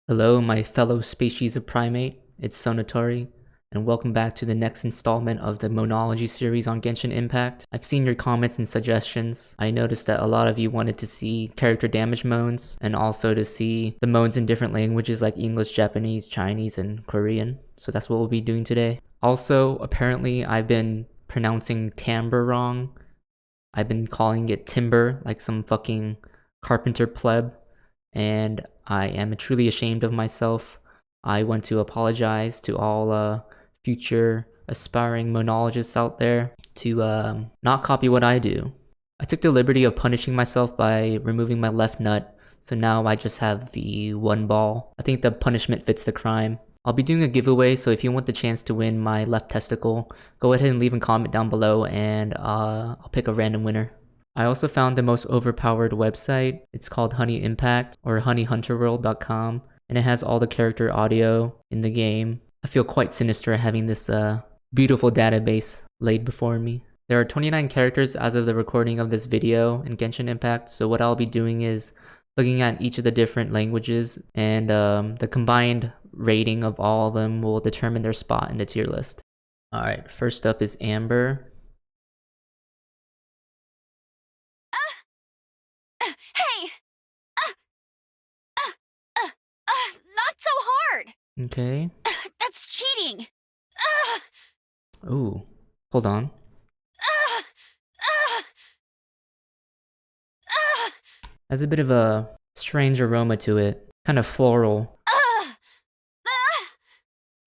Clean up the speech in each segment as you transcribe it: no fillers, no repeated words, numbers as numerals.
Hello, my fellow species of primate, it's Sonatori, and welcome back to the next installment of the Monology series on Genshin Impact. I've seen your comments and suggestions. I noticed that a lot of you wanted to see character damage moans, and also to see the moans in different languages like English, Japanese, Chinese, and Korean. So that's what we'll be doing today. Also, apparently I've been pronouncing timbre wrong. I've been calling it timber, like some fucking carpenter pleb, and I am truly ashamed of myself. I want to apologize to all future aspiring monologists out there to not copy what I do. I took the liberty of punishing myself by removing my left nut, so now I just have the one ball. I think the punishment fits the crime. I'll be doing a giveaway, so if you want the chance to win my left testicle, go ahead and leave a comment down below and I'll pick a random winner. I also found the most overpowered website. It's called Honey Impact or honeyhunterworld.com, and it has all the character audio in the game. I feel quite sinister having this beautiful database laid before me. There are 29 characters as of the recording of this video in Genshin Impact, so what I'll be doing is looking at each of the different languages, and the combined rating of all of them will determine their spot in the tier list. Alright, first up is Amber. Not so hard! Okay. That's cheating! Ooh, hold on. Has a bit of a strange aroma to it, kind of floral.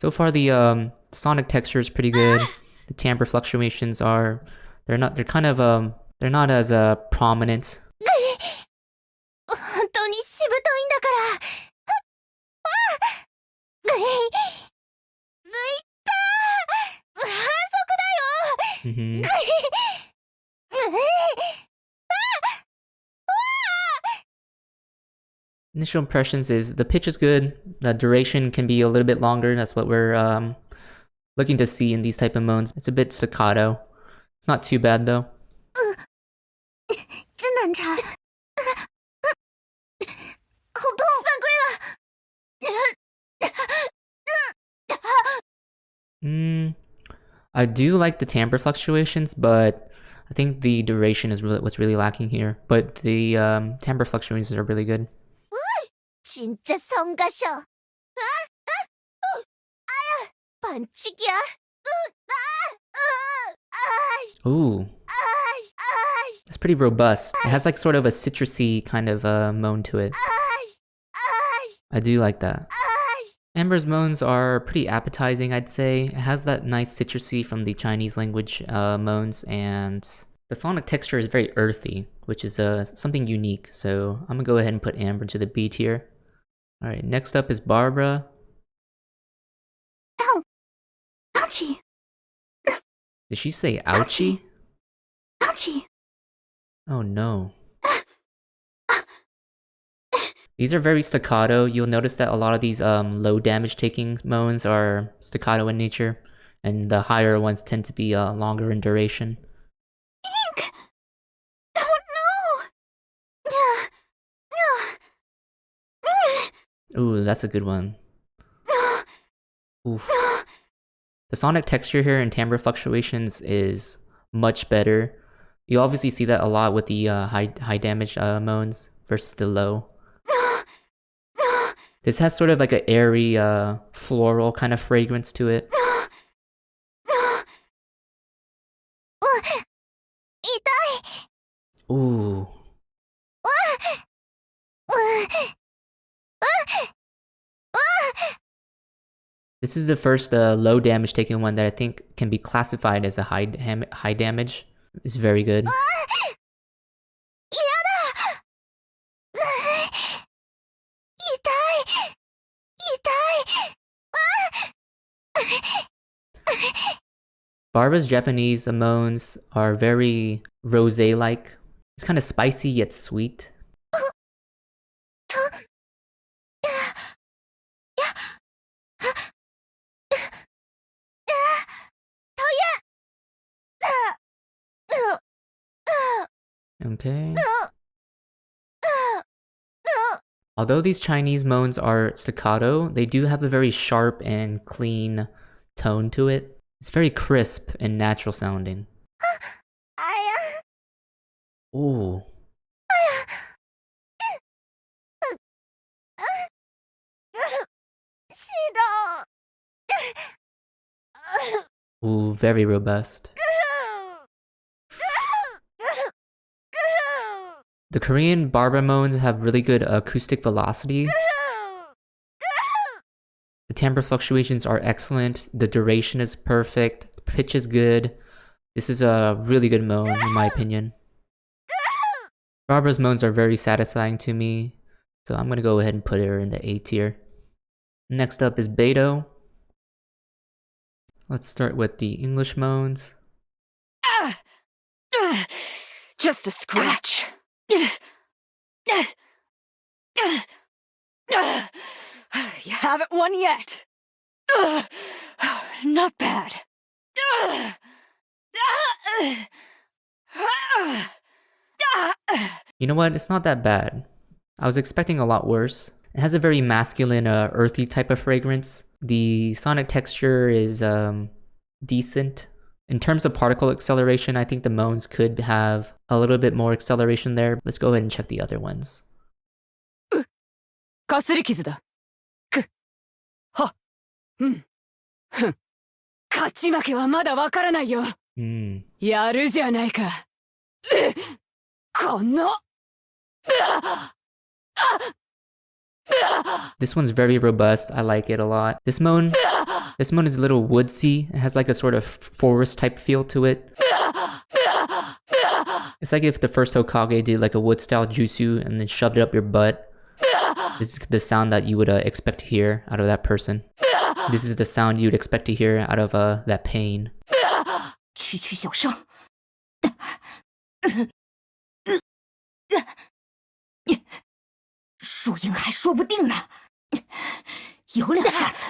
So far the sonic texture is pretty good. The timbre fluctuations are, they're not as prominent. 本当にしぶといんだから。Mm-hmm. Initial impressions is the pitch is good. The duration can be a little bit longer. That's what we're looking to see in these type of moans. It's a bit staccato. It's not too bad though. 真难缠。好痛！犯规了。 I do like the timbre fluctuations, but I think the duration is what's really lacking here. But the timbre fluctuations are really good. 진짜 성가셔. 반칙이야. Ooh. That's pretty robust. It has like sort of a citrusy kind of moan to it. I do like that. Amber's moans are pretty appetizing, I'd say. It has that nice citrusy from the Chinese language moans, and the sonic texture is very earthy, which is something unique. So I'm gonna go ahead and put Amber to the B tier. Alright, next up is Barbara. Ow! Ouchie! Did she say ouchie? Ouchie! Oh no. These are very staccato. You'll notice that a lot of these low damage taking moans are staccato in nature, and the higher ones tend to be longer in duration. Ink! Don't know! Ooh, that's a good one. Oof. The sonic texture here and timbre fluctuations is much better. You obviously see that a lot with the high damage moans versus the low. This has sort of like an airy, floral kind of fragrance to it. Ooh. This is the first low damage taking one that I think can be classified as a high damage. It's very good. Barbara's Japanese moans are very rosé-like. It's kind of spicy yet sweet. Okay. Although these Chinese moans are staccato, they do have a very sharp and clean tone to it. It's very crisp and natural sounding. Ooh. Ooh, very robust. The Korean barber moans have really good acoustic velocity. The timbre fluctuations are excellent. The duration is perfect. The pitch is good. This is a really good moan in my opinion. Barbara's moans are very satisfying to me, so I'm gonna go ahead and put her in the A tier. Next up is Beto. Let's start with the English moans. Just a scratch. You haven't won yet. Not bad. You know what? It's not that bad. I was expecting a lot worse. It has a very masculine, earthy type of fragrance. The sonic texture is decent. In terms of particle acceleration, I think the moans could have a little bit more acceleration there. Let's go ahead and check the other ones. かすり傷だ。は。勝ち負けはまだわからないよ。やるじゃないか。この。This one's very robust. I like it a lot. This moan is a little woodsy. It has like a sort of forest type feel to it. It's like if the first Hokage did like a wood style jutsu and then shoved it up your butt. This is the sound that you would expect to hear out of that person. This is the sound you'd expect to hear out of that pain. 区区小生，输赢还说不定呢，有两下子。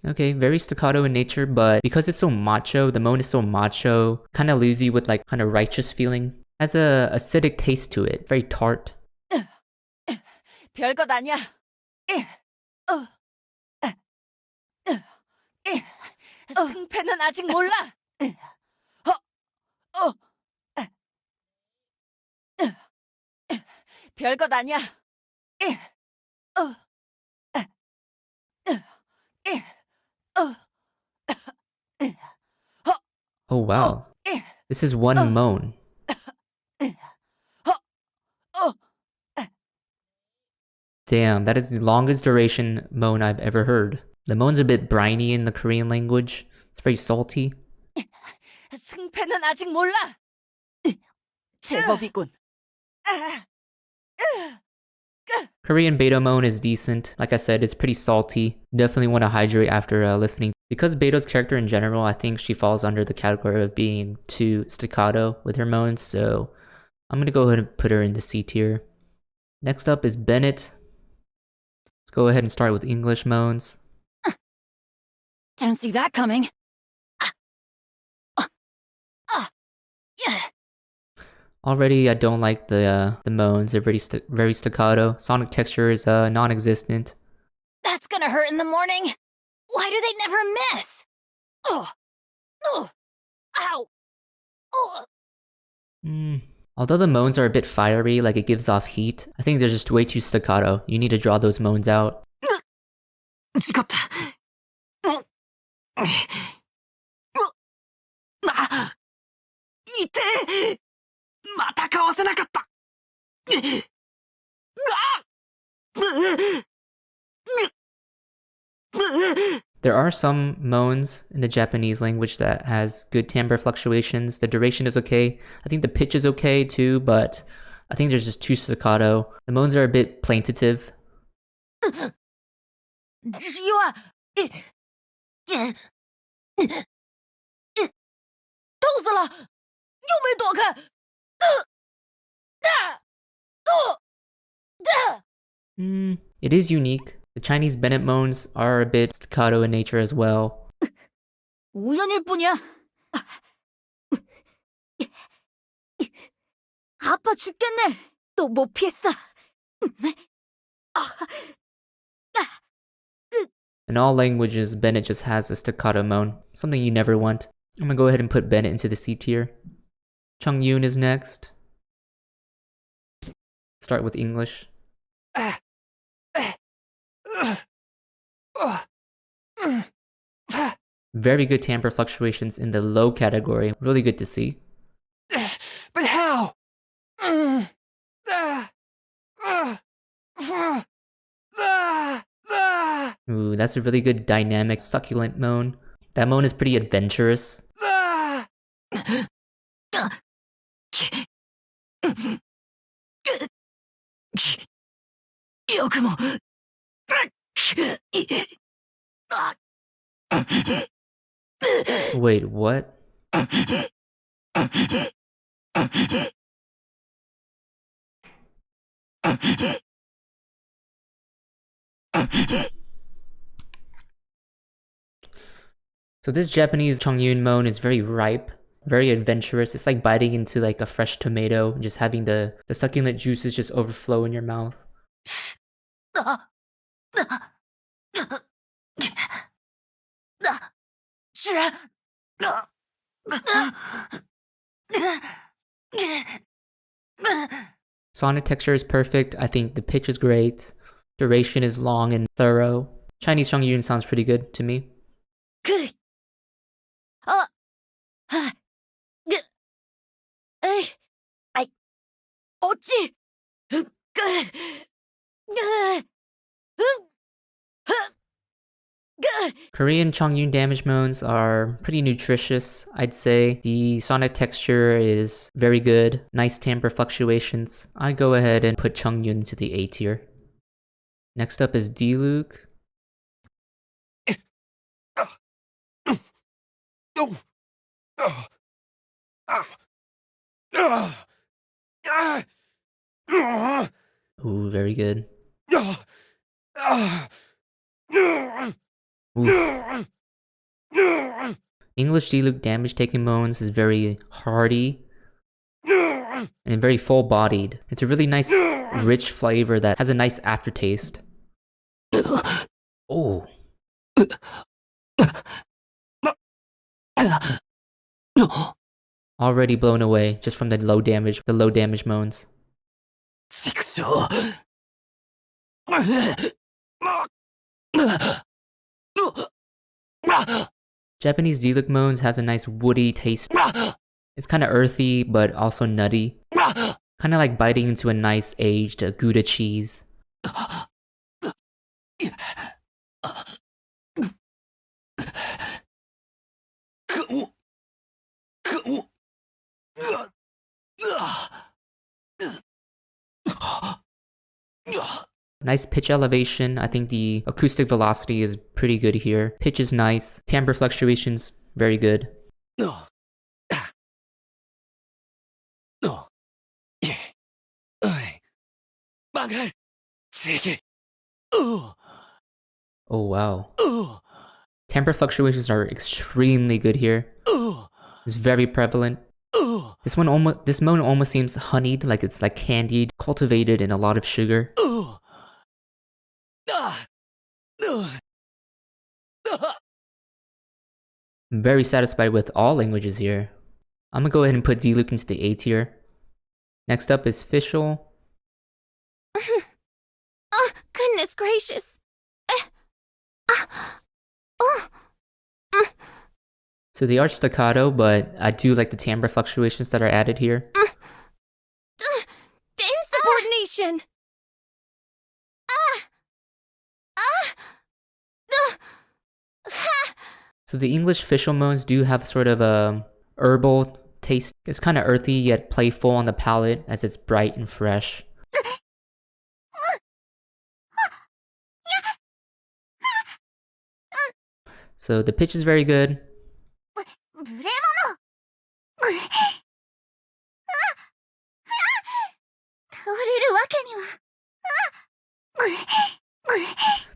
Okay, very staccato in nature, but because it's so macho, the moan is so macho, kind of leaves you with like kind of righteous feeling. Has a acidic taste to it, very tart. 별것 아니야. 승패는 아직 몰라. 별것 아니야. Oh wow, this is one moan. Damn, that is the longest duration moan I've ever heard. The moan's a bit briny in the Korean language. It's very salty. 승패는 아직 몰라. 제법이군. Korean Beto moan is decent. Like I said, it's pretty salty. Definitely want to hydrate after listening. Because Beto's character in general, I think she falls under the category of being too staccato with her moans, so I'm gonna go ahead and put her in the C tier. Next up is Bennett. Let's go ahead and start with English moans. Didn't see that coming. Already, I don't like the moans. They're very staccato. Sonic texture is non-existent. That's gonna hurt in the morning. Why do they never miss? Oh, ow. Although the moans are a bit fiery, like it gives off heat, I think they're just way too staccato. You need to draw those moans out. またかわせなかった。 There are some moans in the Japanese language that has good timbre fluctuations. The duration is okay. I think the pitch is okay too, but I think there's just too staccato. The moans are a bit plaintive. 只有啊，痛死了，又没躲开。It is unique. The Chinese Bennett moans are a bit staccato in nature as well. 우연일 뿐이야. 아파 죽겠네. 또 못 피했어. In all languages, Bennett just has a staccato moan, something you never want. I'm gonna go ahead and put Bennett into the C tier. Chongyun is next. Start with English. Very good timbre fluctuations in the low category, really good to see. But how? Ooh, that's a really good dynamic, succulent moan. That moan is pretty adventurous. Wait, what? So this Japanese Chongyun moan is very ripe, very adventurous. It's like biting into like a fresh tomato and just having the succulent juices just overflow in your mouth. Sonic texture is perfect. I think the pitch is great. Duration is long and thorough. Chinese Chongyun sounds pretty good to me. Korean Chongyun damage moans are pretty nutritious, I'd say. The sonic texture is very good. Nice timbre fluctuations. I'd go ahead and put Chongyun into the A tier. Next up is Dluke. Ooh, very good. Oof. English Dluke damage taking moans is very hearty and very full bodied. It's a really nice rich flavor that has a nice aftertaste. Oh. Already blown away just from the low damage moans. Japanese Dluke moans has a nice woody taste. It's kind of earthy, but also nutty. Kind of like biting into a nice aged Gouda cheese. Nice pitch elevation. I think the acoustic velocity is pretty good here. Pitch is nice. Timbre fluctuations, very good. Oh wow. Timbre fluctuations are extremely good here. It's very prevalent. This moan almost seems honeyed, like it's like candied, cultivated in a lot of sugar. I'm very satisfied with all languages here. I'm gonna go ahead and put Dluke into the A tier. Next up is Fischl. Oh, goodness gracious. So they are staccato, but I do like the timbre fluctuations that are added here. The insubordination. So the English Fischl moans do have sort of a herbal taste. It's kind of earthy yet playful on the palate as it's bright and fresh. So the pitch is very good.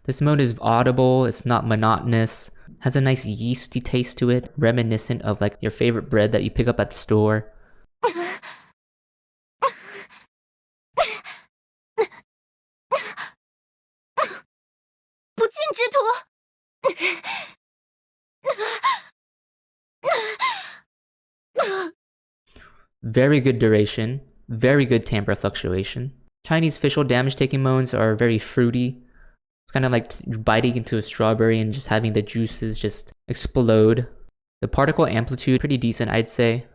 This moan is audible, it's not monotonous, has a nice yeasty taste to it, reminiscent of like your favorite bread that you pick up at the store. 不尽之徒。Very good duration, very good timbre fluctuation. Chinese facial damage taking moans are very fruity. It's kind of like biting into a strawberry and just having the juices just explode. The particle amplitude, pretty decent, I'd say.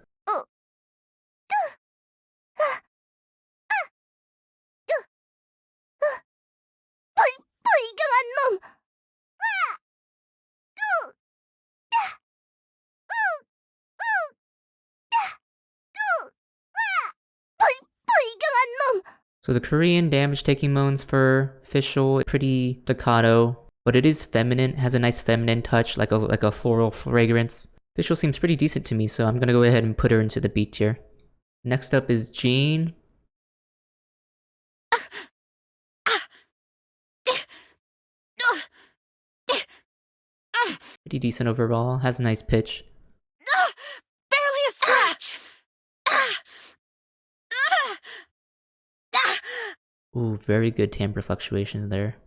So the Korean damage-taking moans for official, pretty staccato, but it is feminine, has a nice feminine touch, like a floral fragrance. Official seems pretty decent to me, so I'm gonna go ahead and put her into the B tier. Next up is Jean. Pretty decent overall, has a nice pitch. Barely a scratch! Ooh, very good timbre fluctuations there.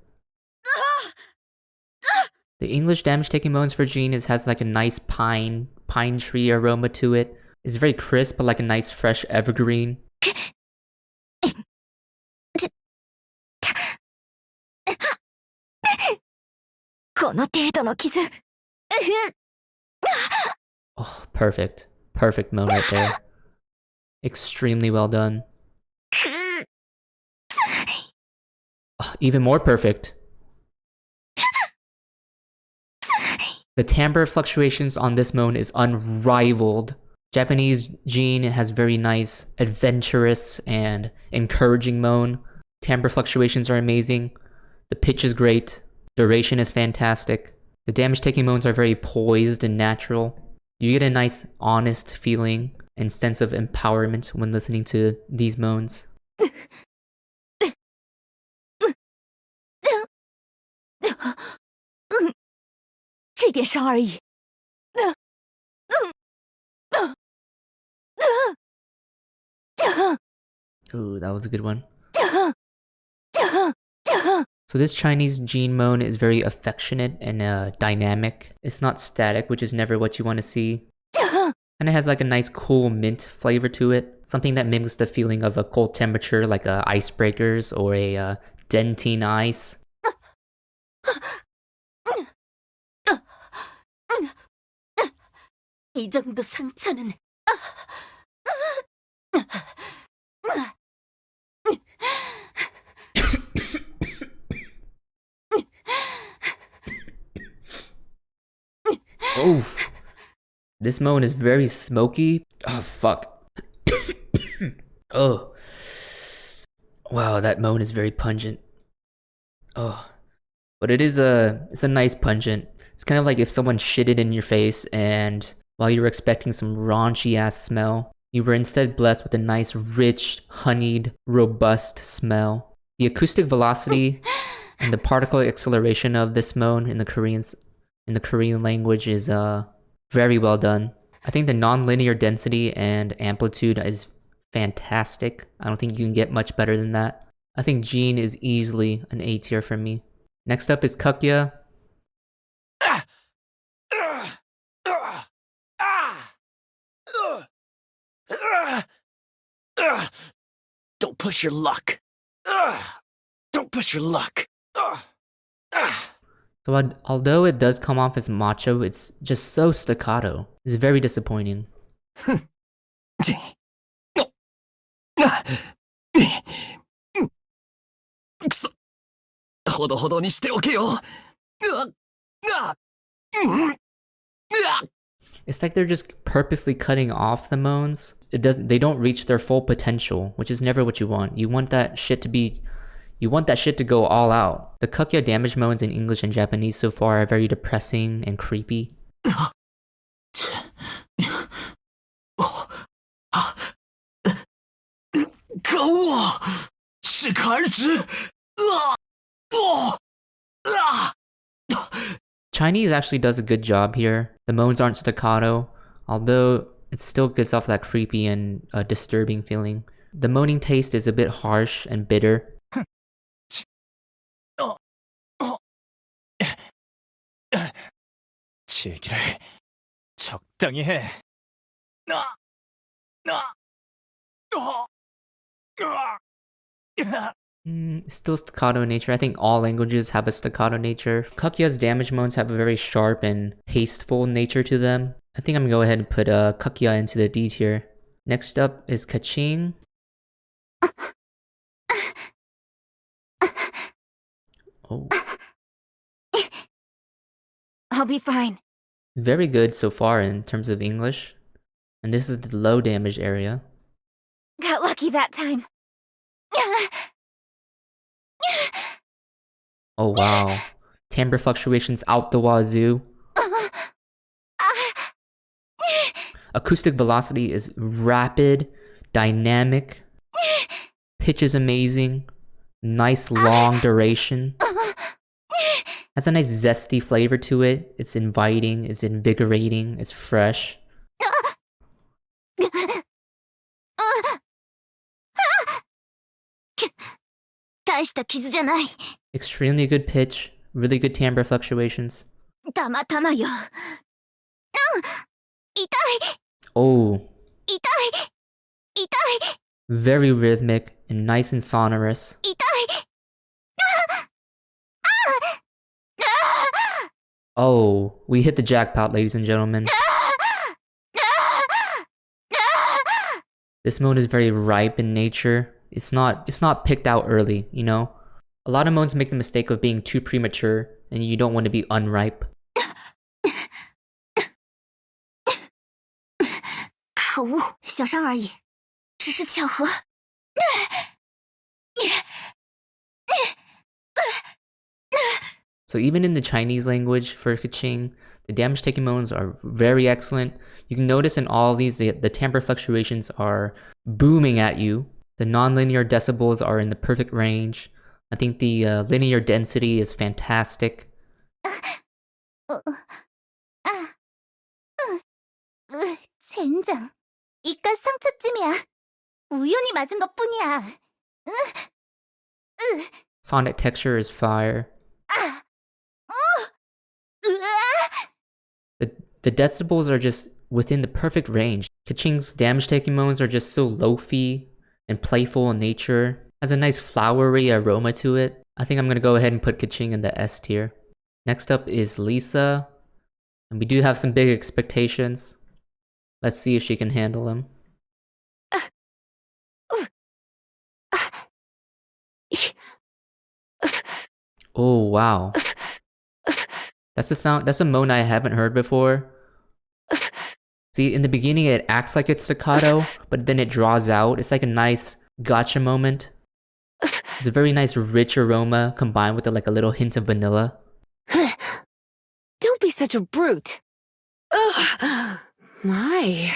The English damage-taking moans for Jean has like a nice pine tree aroma to it. It's very crisp, but like a nice fresh evergreen. Oh, perfect. Perfect moan right there. Extremely well done. Oh, even more perfect. The timbre fluctuations on this moan is unrivaled. Japanese Jean has very nice, adventurous, and encouraging moan. Timbre fluctuations are amazing. The pitch is great. Duration is fantastic. The damage-taking moans are very poised and natural. You get a nice, honest feeling and sense of empowerment when listening to these moans. 这点伤而已。 Ooh, that was a good one. So this Chinese Jean moan is very affectionate and dynamic. It's not static, which is never what you want to see. And it has like a nice cool mint flavor to it. Something that mimics the feeling of a cold temperature like icebreakers or a dentine ice. 이 정도 상처는 Oh, this moan is very smoky. Oh, fuck. Oh. Wow, that moan is very pungent. Oh. But it's a nice pungent. It's kind of like if someone shitted in your face and while you were expecting some raunchy ass smell, you were instead blessed with a nice, rich, honeyed, robust smell. The acoustic velocity and the particle acceleration of this moan in the Korean language is very well done. I think the non-linear density and amplitude is fantastic. I don't think you can get much better than that. I think Jean is easily an A tier for me. Next up is Kukya. Don't push your luck. Don't push your luck. So although it does come off as macho, it's just so staccato. It's very disappointing. ほどほどにしておけよ。 It's like they're just purposely cutting off the moans. They don't reach their full potential, which is never what you want. You want that shit to go all out. The Kukya damage moans in English and Japanese so far are very depressing and creepy. 可恶！适可而止！ Chinese actually does a good job here. The moans aren't staccato, although it still gives off that creepy and disturbing feeling. The moaning taste is a bit harsh and bitter. 시기를 적당히 해. Still staccato nature. I think all languages have a staccato nature. Kakia's damage moans have a very sharp and hasteful nature to them. I think I'm gonna go ahead and put Kakia into the D tier. Next up is Kaching. Oh. I'll be fine. Very good so far in terms of English. And this is the low damage area. Got lucky that time. Oh wow. Timbre fluctuations out the wazoo. Acoustic velocity is rapid, dynamic. Pitch is amazing. Nice long duration. Has a nice zesty flavor to it. It's inviting, it's invigorating, it's fresh. Extremely good pitch, really good timbre fluctuations. Oh. Very rhythmic and nice and sonorous. Oh, we hit the jackpot, ladies and gentlemen. This moan is very ripe in nature. It's not picked out early, you know? A lot of moans make the mistake of being too premature, and you don't want to be unripe. 可恶，小伤而已，只是巧合。So even in the Chinese language for Kaching, the damage taking moans are very excellent. You can notice in all of these, the timbre fluctuations are booming at you. The non-linear decibels are in the perfect range. I think the linear density is fantastic. 젠장, 이깟 상처쯤이야. 우연히 맞은 것뿐이야. Sonic texture is fire. The decibels are just within the perfect range. Kaching's damage taking moans are just so lo-fi and playful in nature. Has a nice flowery aroma to it. I think I'm gonna go ahead and put Kaching in the S tier. Next up is Lisa. And we do have some big expectations. Let's see if she can handle them. Oh wow. That's a moan I haven't heard before. See, in the beginning it acts like it's staccato, but then it draws out. It's like a nice gotcha moment. It's a very nice rich aroma combined with like a little hint of vanilla. Don't be such a brute. Ugh. My.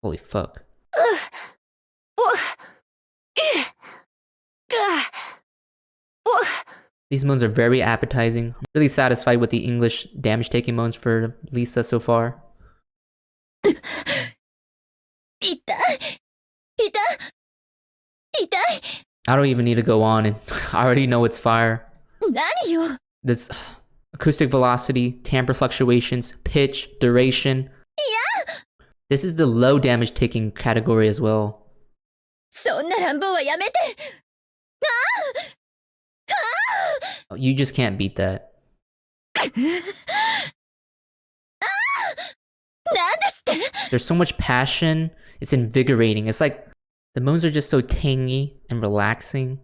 Holy fuck. These moans are very appetizing. I'm really satisfied with the English damage taking moans for Lisa so far. I don't even need to go on, and I already know it's fire. This acoustic velocity, timbre fluctuations, pitch, duration. This is the low damage taking category as well. You just can't beat that. There's so much passion. It's invigorating. It's like the moans are just so tangy and relaxing.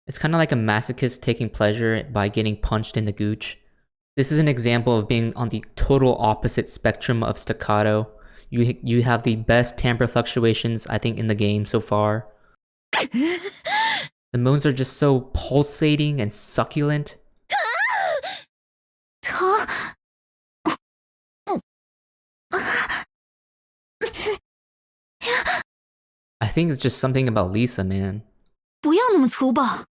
It's kind of like a masochist taking pleasure by getting punched in the gooch. This is an example of being on the total opposite spectrum of staccato. You have the best timbre fluctuations, I think, in the game so far. The moans are just so pulsating and succulent. I think it's just something about Lisa, man. 不要那么粗暴。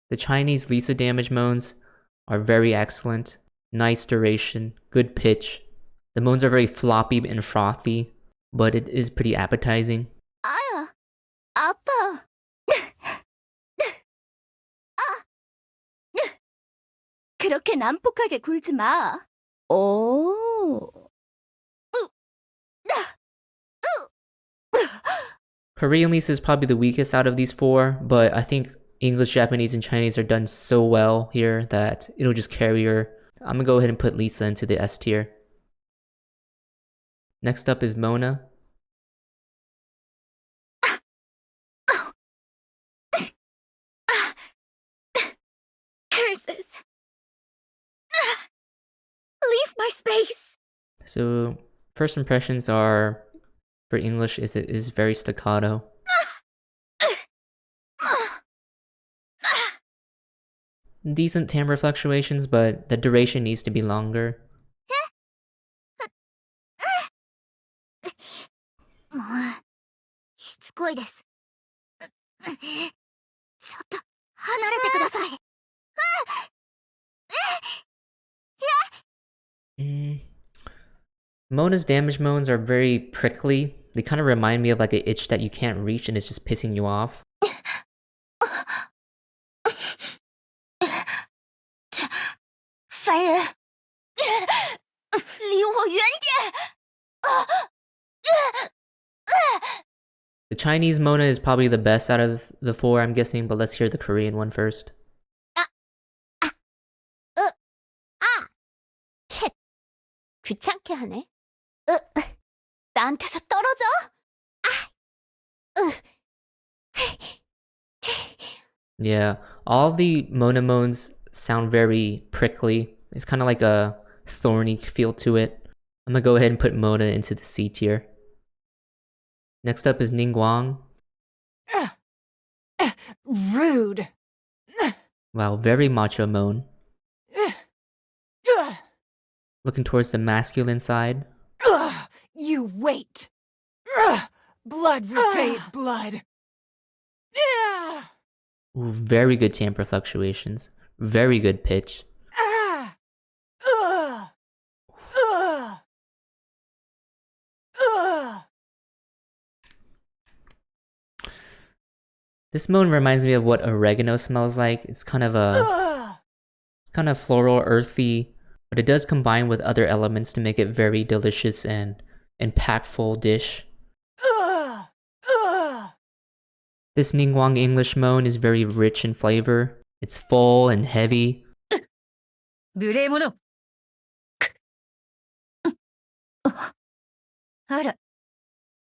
The Chinese Lisa damage moans are very excellent. Nice duration, good pitch. The moans are very floppy and frothy, but it is pretty appetizing. 아야, 아파. 그렇게 난폭하게 굴지 마. 오. Korean Lisa is probably the weakest out of these four, but I think English, Japanese, and Chinese are done so well here that it'll just carry her. I'm gonna go ahead and put Lisa into the S tier. Next up is Mona. Curses. Leave my space. So first impressions are, for English, it is very staccato. Decent timbre fluctuations, but the duration needs to be longer. もうしつこいです。ちょっと離れてください。Mona's damage moans are very prickly. They kind of remind me of like an itch that you can't reach and it's just pissing you off. 烦人，离我远点！ The Chinese Mona is probably the best out of the four, I'm guessing, but let's hear the Korean one first. 쳇, 귀찮게 하네. 나한테서 떨어져. Yeah, all of the Mona moans sound very prickly. It's kind of like a thorny feel to it. I'm gonna go ahead and put Mona into the C tier. Next up is Ningguang. Rude. Wow, very macho moan. Looking towards the masculine side. You wait. Blood repays blood. Ooh, very good timbre fluctuations. Very good pitch. This moan reminds me of what oregano smells like. It's kind of floral, earthy, but it does combine with other elements to make it very delicious and impactful dish. This Ningguang English moan is very rich in flavor. It's full and heavy. In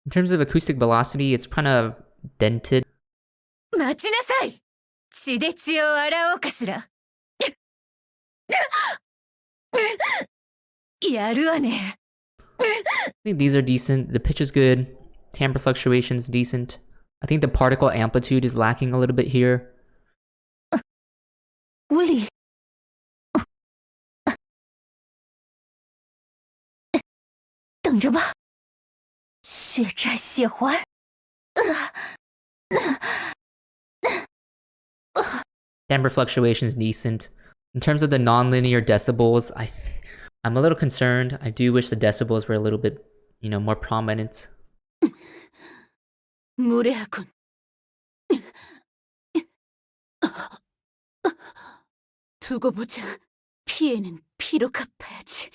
terms of acoustic velocity, it's kind of dented. 待ちなさい。血で血を洗おうかしら。やるわね。 I think these are decent. The pitch is good. Timbre fluctuation's decent. I think the particle amplitude is lacking a little bit here. 우리. 等着吧。血债血还。 Timbre fluctuation is decent. In terms of the non-linear decibels, I'm a little concerned. I do wish the decibels were a little bit, more prominent. 무례하군. 두고 보자. 피해는 피로 갚아야지.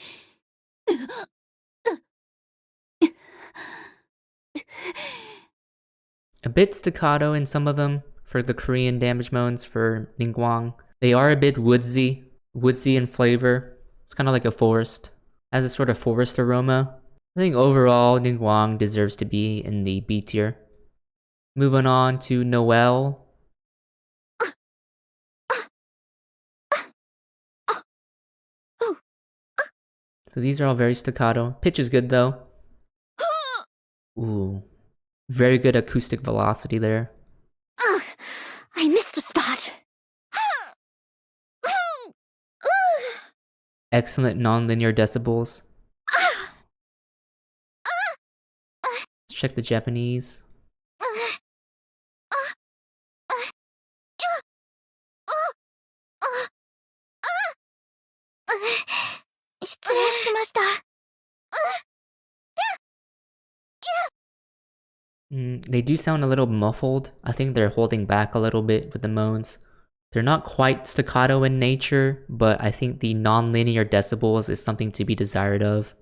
A bit staccato in some of them for the Korean damage moans for Ningguang. They are a bit woodsy in flavor. It's kind of like a forest. Has a sort of forest aroma. I think overall Ningguang deserves to be in the B tier. Moving on to Noelle. So these are all very staccato. Pitch is good though. Ooh. Very good acoustic velocity there. I missed a spot. Excellent non-linear decibels. Let's check the Japanese. They do sound a little muffled. I think they're holding back a little bit with the moans They're not quite staccato in nature, but I think the non-linear decibels is something to be desired of.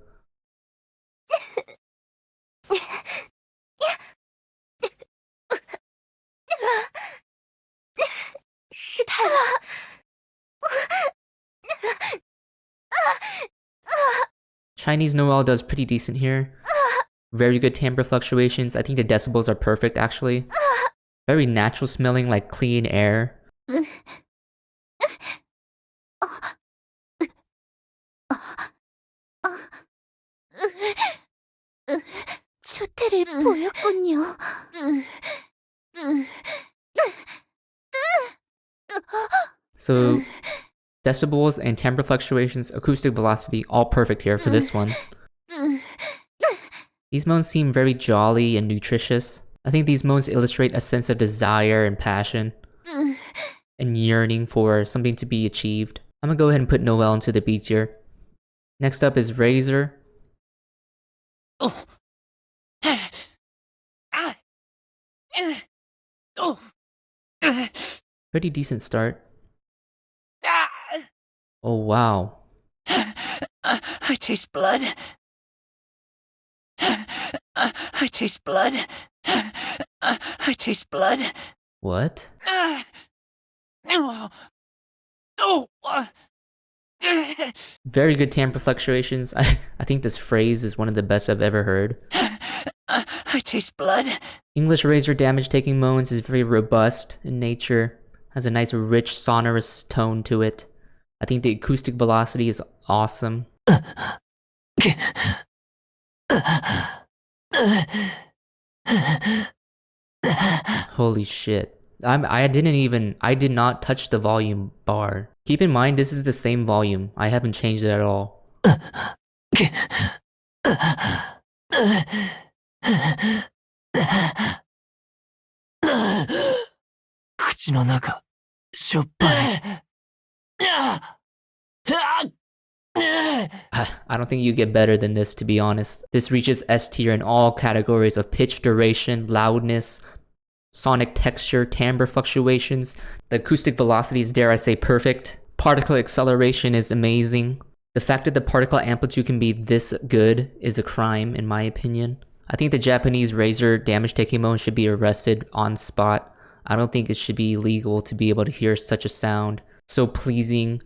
失态了。Chinese Noelle does pretty decent here. Very good timbre fluctuations. I think the decibels are perfect actually. Very natural smelling, like clean air. 주태를 보였군요. So, decibels and timbre fluctuations, acoustic velocity, all perfect here for this one. These moans seem very jolly and nutritious. I think these moans illustrate a sense of desire and passion and yearning for something to be achieved. I'm gonna go ahead and put Noelle into the B tier. Next up is Razor. Oh. Oh. Pretty decent start. Oh wow. I taste blood. I taste blood. I taste blood. What? Very good timbre fluctuations. I think this phrase is one of the best I've ever heard. I taste blood. English Razor damage taking moans is very robust in nature. Has a nice rich sonorous tone to it. I think the acoustic velocity is awesome. Holy shit. I did not touch the volume bar. Keep in mind this is the same volume. I haven't changed it at all. I don't think you get better than this, to be honest. This reaches S tier in all categories of pitch, duration, loudness, sonic texture, timbre fluctuations. The acoustic velocity is, dare I say, perfect. Particle acceleration is amazing. The fact that the particle amplitude can be this good is a crime, in my opinion. I think the Japanese Razor damage taking moan should be arrested on spot. I don't think it should be illegal to be able to hear such a sound, so pleasing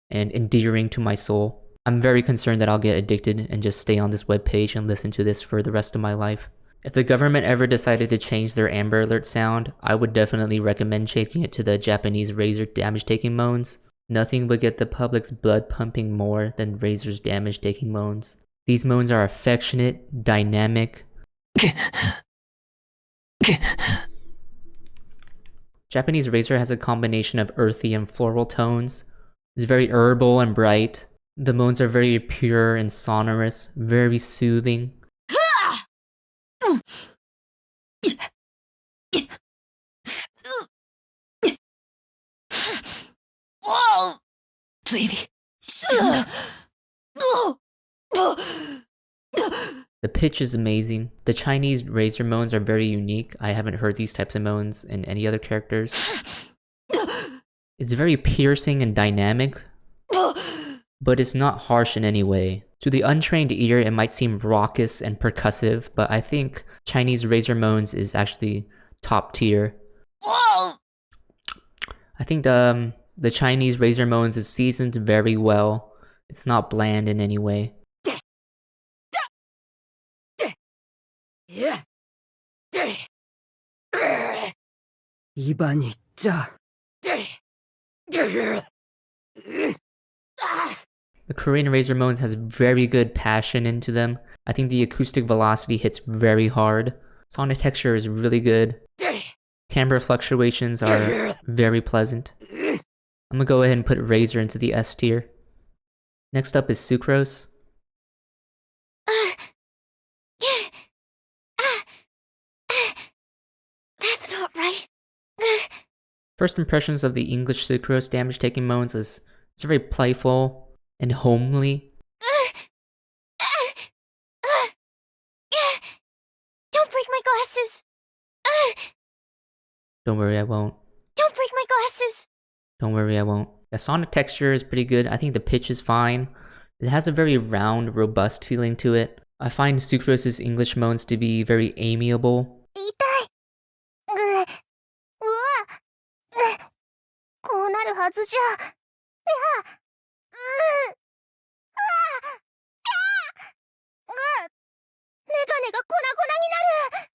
and endearing to my soul. I'm very concerned that I'll get addicted and just stay on this webpage and listen to this for the rest of my life. If the government ever decided to change their Amber Alert sound, I would definitely recommend changing it to the Japanese Razor damage taking moans. Nothing would get the public's blood pumping more than Razor's damage taking moans. These moans are affectionate, dynamic. Japanese Razor has a combination of earthy and floral tones. It's very herbal and bright. The moans are very pure and sonorous, very soothing. The pitch is amazing. The Chinese Razor moans are very unique. I haven't heard these types of moans in any other characters. It's very piercing and dynamic, but it's not harsh in any way. To the untrained ear, it might seem raucous and percussive, but I think Chinese Razor moans is actually top tier. I think the Chinese Razor moans is seasoned very well. It's not bland in any way. The Korean Razor moans has very good passion into them. I think the acoustic velocity hits very hard. Sonic texture is really good. Timbre fluctuations are very pleasant. I'm gonna go ahead and put Razor into the S tier. Next up is Sucrose. That's not right. First impressions of the English Sucrose damage taking moans is it's very playful and homely. Don't break my glasses. Don't worry, I won't. Don't break my glasses. Don't worry, I won't. The sonic texture is pretty good. I think the pitch is fine. It has a very round, robust feeling to it. I find Sucrose's English moans to be very amiable. 痛い。うわ。こうなるはずじゃ。いや。メガネが粉々になる。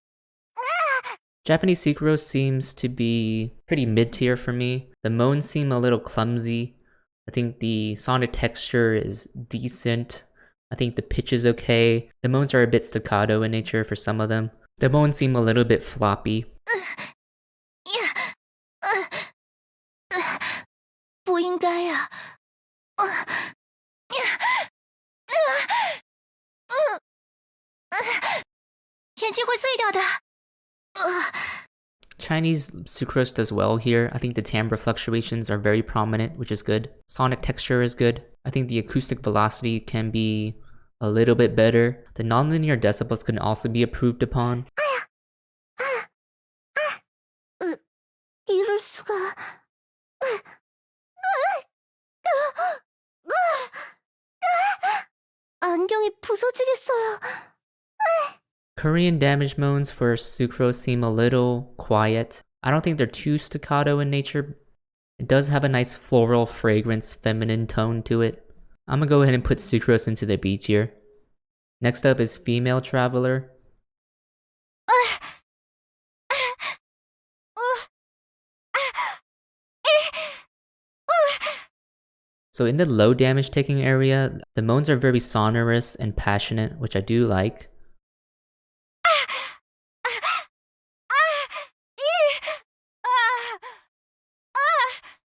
Japanese Sucrose seems to be pretty mid-tier for me. The moans seem a little clumsy. I think the sonic texture is decent. I think the pitch is okay. The moans are a bit staccato in nature for some of them. The moans seem a little bit floppy. 不应该呀。眼睛会碎掉的。 Chinese Sucrose does well here. I think the timbre fluctuations are very prominent, which is good. Sonic texture is good. I think the acoustic velocity can be a little bit better. The nonlinear decibels can also be improved upon. イルスが。 안경이 부서지겠어요. Korean damage moans for Sucrose seem a little quiet. I don't think they're too staccato in nature. It does have a nice floral fragrance, feminine tone to it. I'm gonna go ahead and put Sucrose into the B tier. Next up is Female Traveler. So in the low damage taking area, the moans are very sonorous and passionate, which I do like.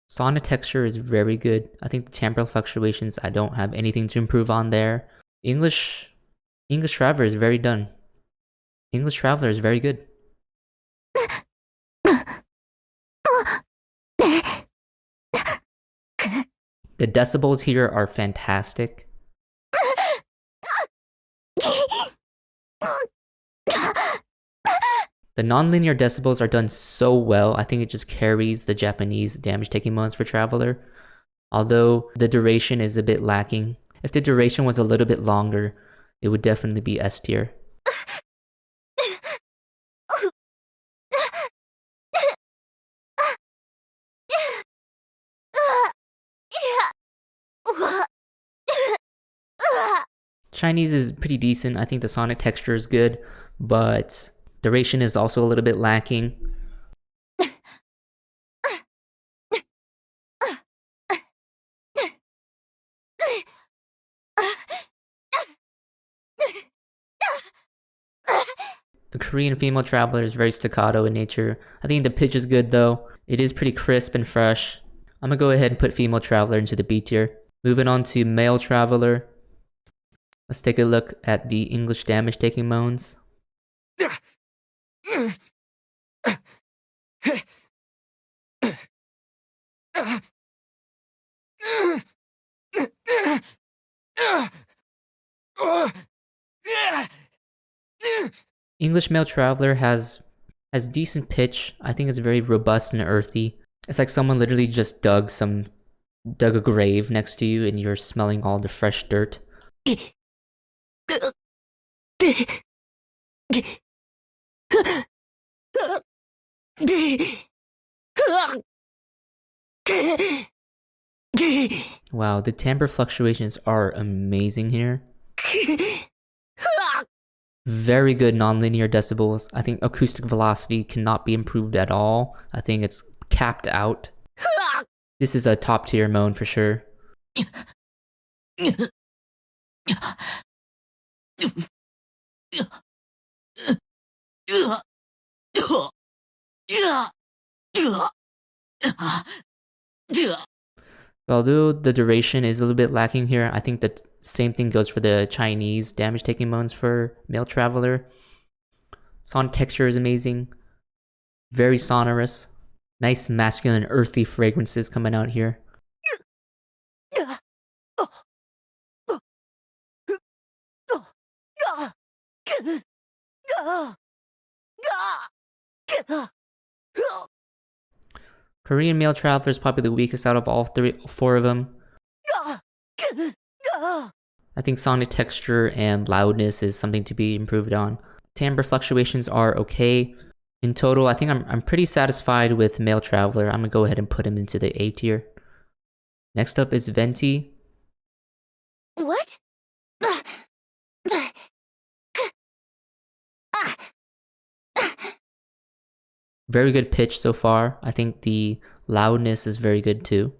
Sonic texture is very good. I think the temporal fluctuations, I don't have anything to improve on there. English Traveler is very done. English Traveler is very good. The decibels here are fantastic. The nonlinear decibels are done so well, I think it just carries the Japanese damage-taking moans for Traveler. Although the duration is a bit lacking. If the duration was a little bit longer, it would definitely be S tier. Chinese is pretty decent. I think the sonic texture is good, but duration is also a little bit lacking. The Korean Female Traveler is very staccato in nature. I think the pitch is good though. It is pretty crisp and fresh. I'm gonna go ahead and put Female Traveler into the B tier. Moving on to Male Traveler. Let's take a look at the English damage taking moans. English Male Traveler has decent pitch. I think it's very robust and earthy. It's like someone literally just dug a grave next to you and you're smelling all the fresh dirt. Wow, the timbre fluctuations are amazing here. Very good nonlinear decibels. I think acoustic velocity cannot be improved at all. I think it's capped out. This is a top tier moan for sure. Although the duration is a little bit lacking here, I think the same thing goes for the Chinese damage taking moans for Male Traveler. Sonic texture is amazing. Very sonorous. Nice masculine earthy fragrances coming out here. Korean male traveler is probably the weakest out of all four of them. I think sonic texture and loudness is something to be improved on. Timbre fluctuations are okay. In total, I think I'm pretty satisfied with male traveler. I'm gonna go ahead and put him into the A tier. Next up is Venti. What? Very good pitch so far. I think the loudness is very good too.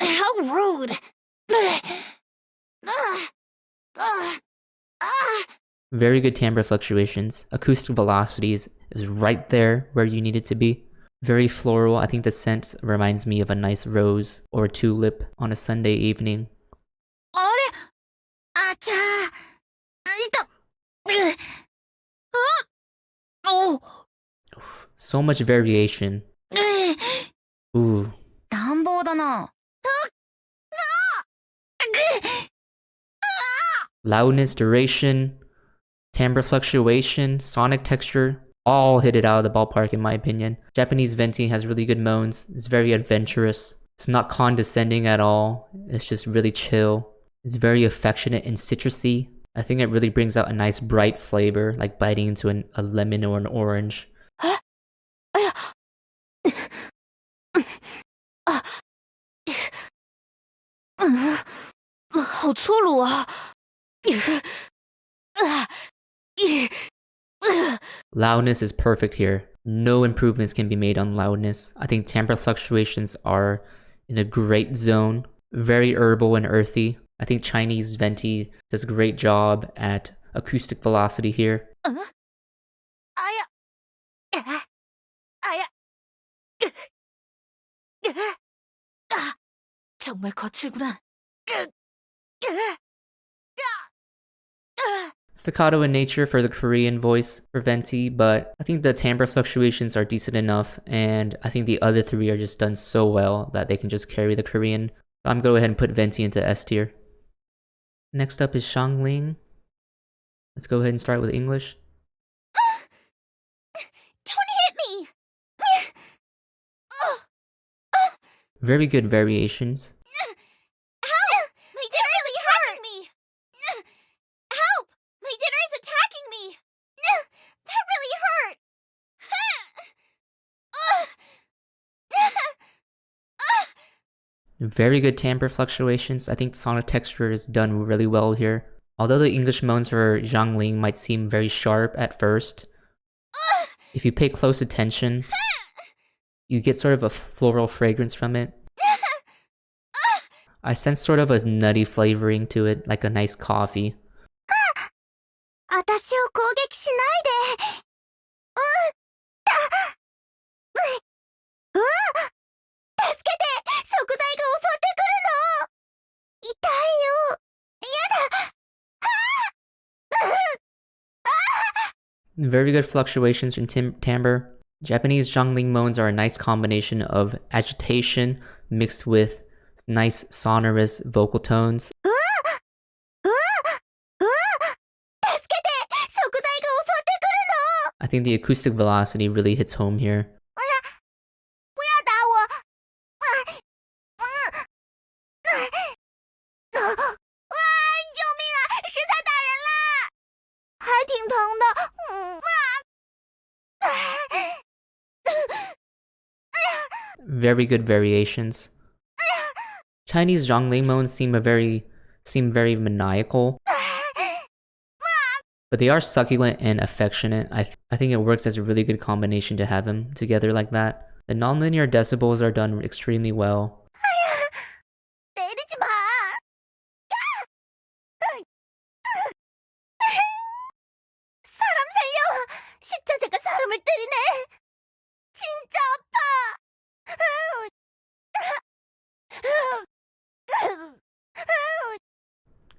How rude! Very good timbre fluctuations. Acoustic velocities is right there where you need it to be. Very floral. I think the scent reminds me of a nice rose or tulip on a Sunday evening. So much variation. Ooh. Loudness, duration, timbre fluctuation, sonic texture, all hit it out of the ballpark in my opinion. Japanese Venti has really good moans. It's very adventurous. It's not condescending at all. It's just really chill. It's very affectionate and citrusy. I think it really brings out a nice bright flavor, like biting into a lemon or an orange. Loudness is perfect here. No improvements can be made on loudness. I think timbre fluctuations are in a great zone. Very herbal and earthy. I think Chinese Venti does a great job at acoustic velocity here. 정말 거칠구나. Staccato in nature for the Korean voice for Venti, but I think the timbre fluctuations are decent enough, and I think the other three are just done so well that they can just carry the Korean. I'm gonna go ahead and put Venti into S tier. Next up is Shang Ling. Let's go ahead and start with English. Don't hit me! Very good variations. Help! My dinner is attacking me! Help! My dinner is attacking me! That really hurt! Very good timbre fluctuations. I think sonic texture is done really well here. Although the English moans for Zhang Ling might seem very sharp at first, if you pay close attention, you get sort of a floral fragrance from it. I sense sort of a nutty flavoring to it, like a nice coffee. 私を攻撃しないで。助けて！食材が襲ってくるの！痛いよ！やだ！ Very good fluctuations in timbre. Japanese Shang Ling moans are a nice combination of agitation mixed with nice sonorous vocal tones. I think the acoustic velocity really hits home here. Very good variations. Chinese Zhongli moans seem very maniacal. But they are succulent and affectionate. I think it works as a really good combination to have them together like that. The nonlinear decibels are done extremely well.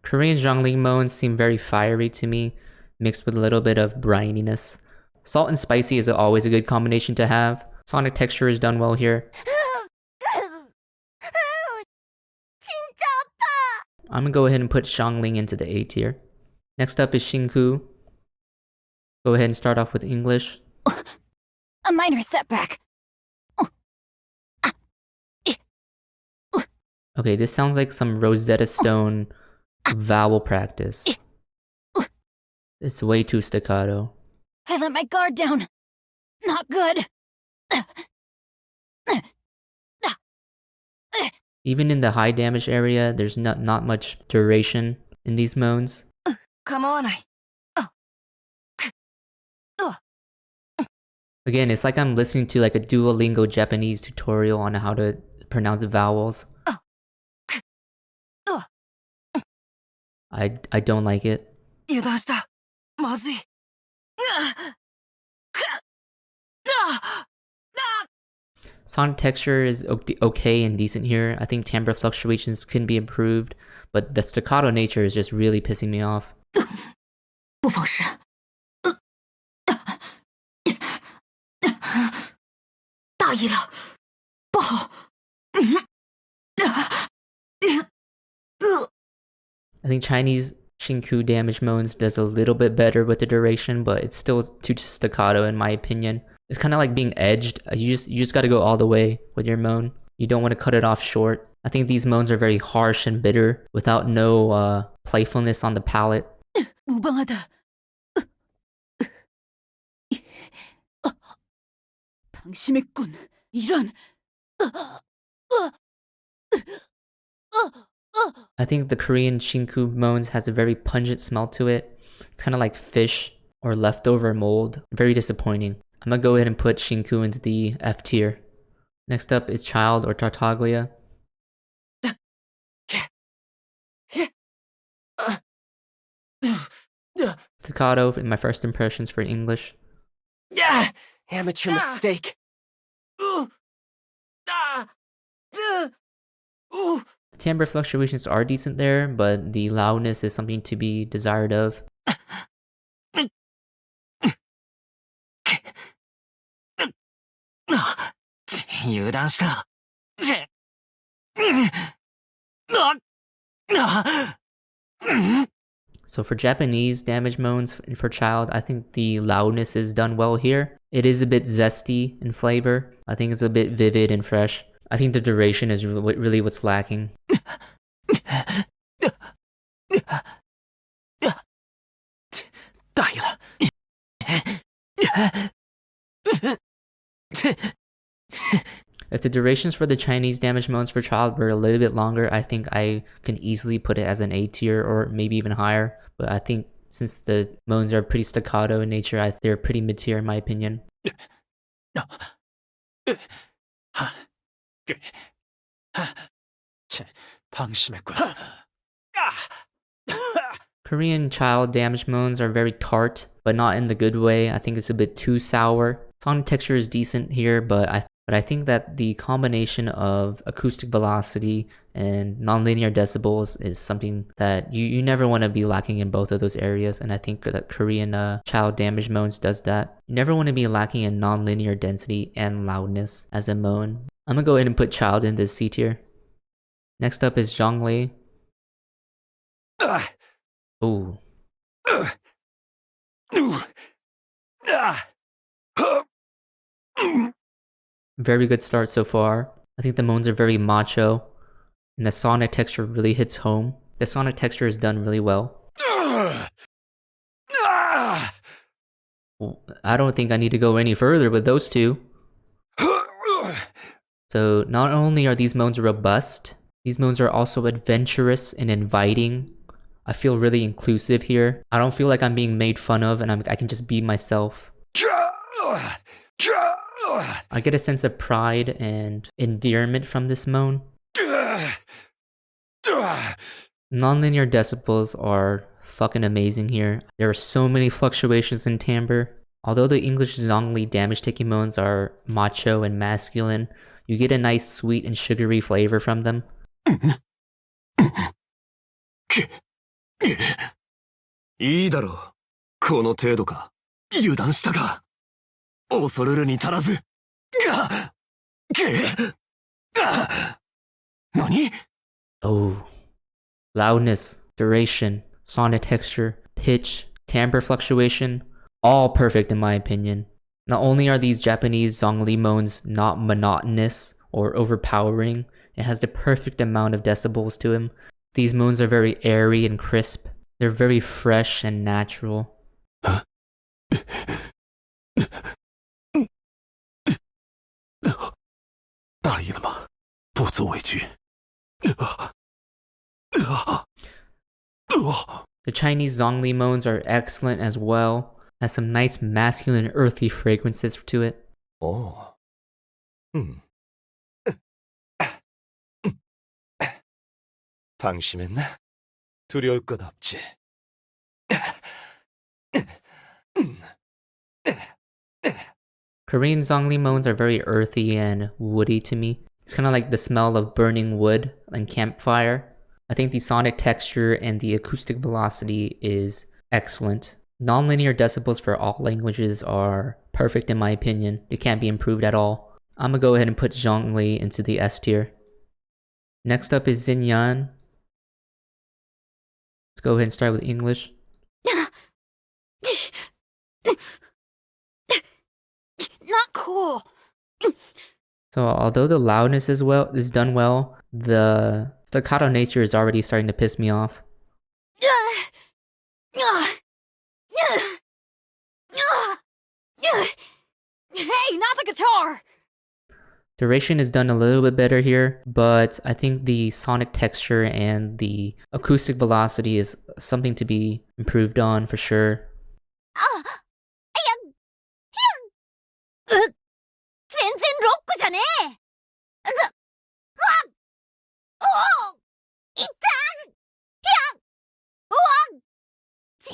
Korean Zhongli moans seem very fiery to me, mixed with a little bit of brininess. Salt and spicy is always a good combination to have. Sonic texture is done well here. I'm gonna go ahead and put Shang Ling into the A tier. Next up is Shinku. Go ahead and start off with English. A minor setback. Okay, this sounds like some Rosetta Stone vowel practice. It's way too staccato. I let my guard down. Not good. Even in the high damage area, there's not much duration in these moans. Again, it's like I'm listening to like a Duolingo Japanese tutorial on how to pronounce vowels. I don't like it. Sonic texture is okay and decent here. I think timbre fluctuations can be improved, but the staccato nature is just really pissing me off. 不妨事。大意了，不好。I think Chinese Shinku damage moans does a little bit better with the duration, but it's still too staccato in my opinion. It's kind of like being edged. You just got to go all the way with your moan. You don't want to cut it off short. I think these moans are very harsh and bitter without no playfulness on the palate. 무방하다. 방심했군. 이런. I think the Korean Shinku moans has a very pungent smell to it. It's kind of like fish or leftover mold. Very disappointing. I'm gonna go ahead and put Shinku into the F tier. Next up is Childe or Tartaglia. Staccato in my first impressions for English. Yeah, amateur mistake. The timbre fluctuations are decent there, but the loudness is something to be desired of. So for Japanese damage moans and for Childe, I think the loudness is done well here. It is a bit zesty in flavor. I think it's a bit vivid and fresh. I think the duration is really what's lacking. If the durations for the Chinese damage moans for Childe were a little bit longer, I think I can easily put it as an A tier or maybe even higher. But I think since the moans are pretty staccato in nature, they're pretty mid tier in my opinion. Korean Childe damage moans are very tart, but not in the good way. I think it's a bit too sour. Sonic texture is decent here, but I think that the combination of acoustic velocity and nonlinear decibels is something that you never want to be lacking in both of those areas, and I think that Korean Childe damage moans does that. You never want to be lacking in nonlinear density and loudness as a moan. I'm gonna go ahead and put Childe in this C tier. Next up is Zhongli. Ooh. Very good start so far. I think the moans are very macho, and the sonic texture really hits home. The sonic texture is done really well. I don't think I need to go any further with those two. So not only are these moans robust, these moans are also adventurous and inviting. I feel really inclusive here. I don't feel like I'm being made fun of, and I can just be myself. I get a sense of pride and endearment from this moan. Nonlinear decibels are fucking amazing here. There are so many fluctuations in timbre. Although the English Zhongli damage-taking moans are macho and masculine, you get a nice sweet and sugary flavor from them. いいだろう。この程度か。油断したか。恐るるに足らず。何? Oh. Loudness, duration, sonic texture, pitch, timbre fluctuation, all perfect in my opinion. Not only are these Japanese Zhongli moans not monotonous or overpowering, It has the perfect amount of decibels to him. These moans are very airy and crisp. They're very fresh and natural. 大意了吗？不足为惧。 The Chinese Zhongli moans are excellent as well. Has some nice masculine earthy fragrances to it. 哦，방심했나? 두려울 것 없지. Korean Zhongli moans are very earthy and woody to me. It's kind of like the smell of burning wood and campfire. I think the sonic texture and the acoustic velocity is excellent. Non-linear decibels for all languages are perfect in my opinion. They can't be improved at all. I'm gonna go ahead and put Zhongli into the S tier. Next up is Xinyan. Let's go ahead and start with English. Not cool. So although the loudness is done well, the staccato nature is already starting to piss me off. Hey, not the guitar! Duration is done a little bit better here, but I think the sonic texture and the acoustic velocity is something to be improved on for sure. 全然ロックじゃねえ。い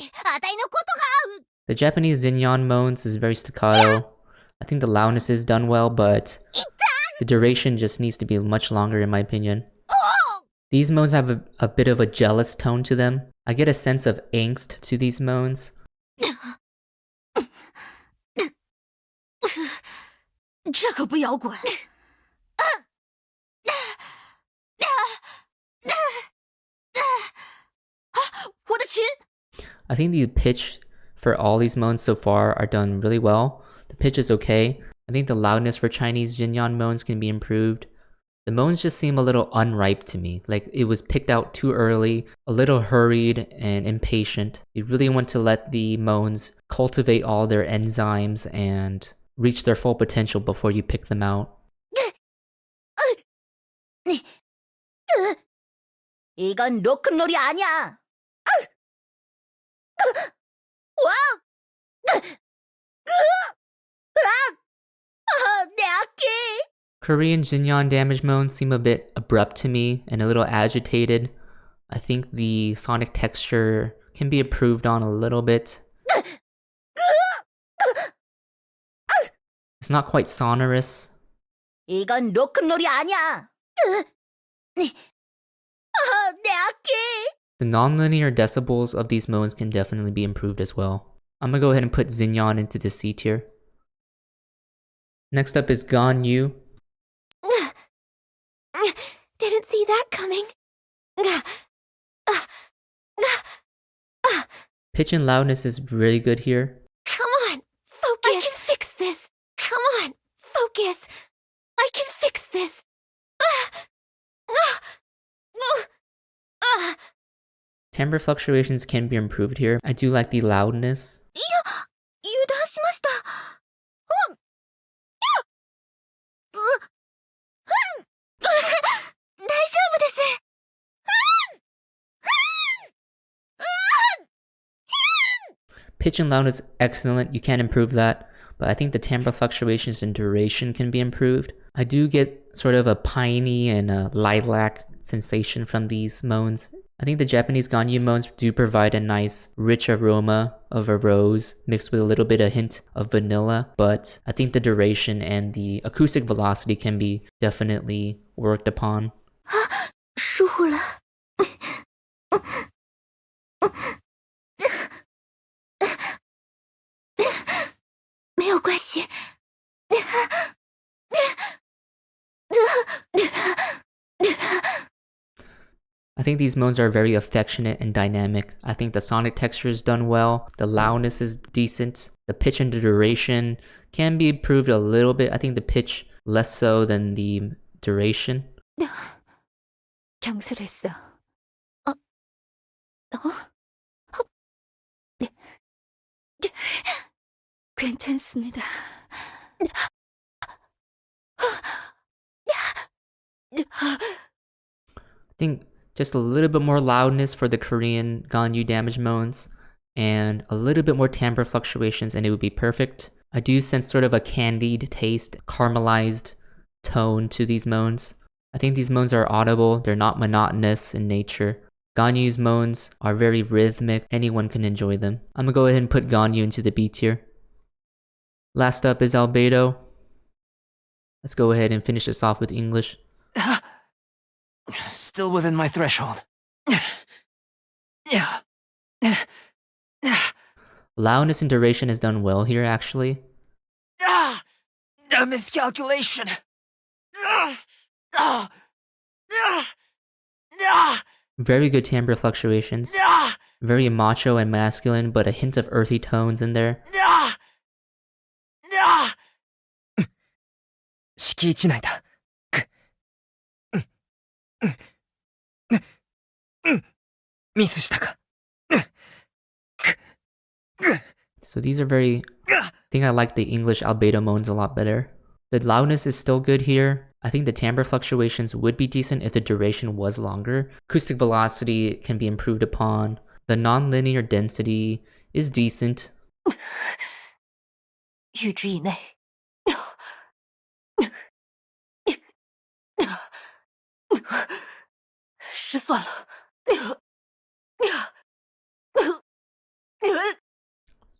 ったあたいのことが。 The Japanese Xinyan moans is very staccato. I think the loudness is done well, but the duration just needs to be much longer in my opinion. These moans have a bit of a jealous tone to them. I get a sense of angst to these moans. 这可不摇滚。我的琴。 I think the pitch for all these moans so far are done really well. The pitch is okay. I think the loudness for Chinese Xinyan moans can be improved. The moans just seem a little unripe to me, like it was picked out too early, a little hurried and impatient. You really want to let the moans cultivate all their enzymes and reach their full potential before you pick them out. 이건 로큰롤이 아니야. 내 악기. Korean Xinyan damage moans seem a bit abrupt to me and a little agitated. I think the sonic texture can be improved on a little bit. It's not quite sonorous. 이건 로큰롤이 아니야. 내 악기. The nonlinear decibels of these moans can definitely be improved as well. I'm gonna go ahead and put Xinyan into the C tier. Next up is Ganyu. Didn't see that coming. Pitch and loudness is really good here. Come on, focus. I can fix this. Come on, focus. I can fix this. Timbre fluctuations can be improved here. I do like the loudness. 油断しました。大丈夫です。 Pitch and loudness excellent, you can't improve that, but I think the timbre fluctuations and duration can be improved. I do get sort of a piney and a lilac sensation from these moans. I think the Japanese Ganyu moans do provide a nice rich aroma of a rose mixed with a little bit of hint of vanilla, but I think the duration and the acoustic velocity can be definitely worked upon. 疏忽了。没有关系。 I think these moans are very affectionate and dynamic. I think the sonic texture is done well, the loudness is decent, the pitch and the duration can be improved a little bit. I think the pitch less so than the duration. 경솔했어. 괜찮습니다. I think just a little bit more loudness for the Korean Ganyu damage moans, and a little bit more timbre fluctuations and it would be perfect. I do sense sort of a candied taste, caramelized tone to these moans. I think these moans are audible, they're not monotonous in nature. Ganyu's moans are very rhythmic, anyone can enjoy them. I'm gonna go ahead and put Ganyu into the B tier. Last up is Albedo. Let's go ahead and finish this off with English. Still within my threshold. Loudness and duration is done well here, actually. A miscalculation. Very good timbre fluctuations. Very macho and masculine, but a hint of earthy tones in there. 敷地内だ。ミスしたか。So these are very... I think I like the English Albedo moans a lot better. The loudness is still good here. I think the timbre fluctuations would be decent if the duration was longer. Acoustic velocity can be improved upon. The non-linear density is decent. 阈值以内。失算了。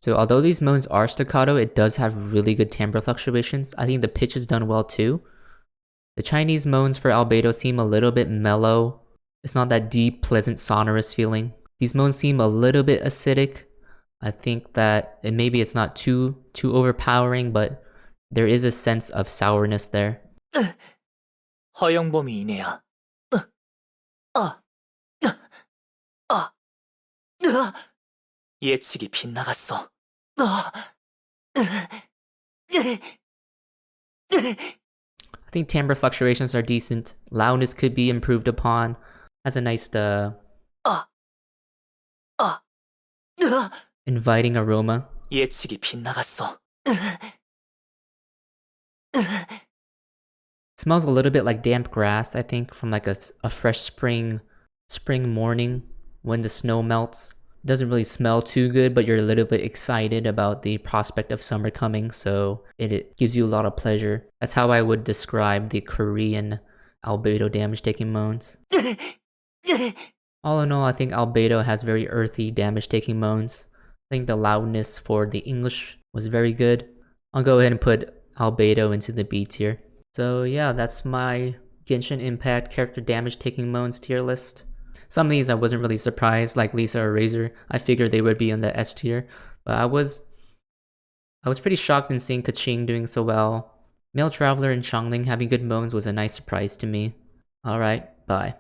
So although these moans are staccato, it does have really good timbre fluctuations. I think the pitch is done well too. The Chinese moans for Albedo seem a little bit mellow. It's not that deep, pleasant, sonorous feeling. These moans seem a little bit acidic. I think that maybe it's not too overpowering, but there is a sense of sourness there. 허영범이 이네야. 예측이 빗나갔어. I think timbre fluctuations are decent. Loudness could be improved upon. Has a nice inviting aroma. 예측이 빗나갔어. Smells a little bit like damp grass, I think, from like a fresh spring morning when the snow melts. Doesn't really smell too good, but you're a little bit excited about the prospect of summer coming, so it gives you a lot of pleasure. That's how I would describe the Korean Albedo damage taking moans. All in all, I think Albedo has very earthy damage taking moans. I think the loudness for the English was very good. I'll go ahead and put Albedo into the B tier. So yeah, that's my Genshin Impact character damage taking moans tier list. Some of these I wasn't really surprised, like Lisa or Razor. I figured they would be in the S tier, but I was pretty shocked in seeing Kaching doing so well. Male Traveler and Shang Ling having good moans was a nice surprise to me. Alright, bye.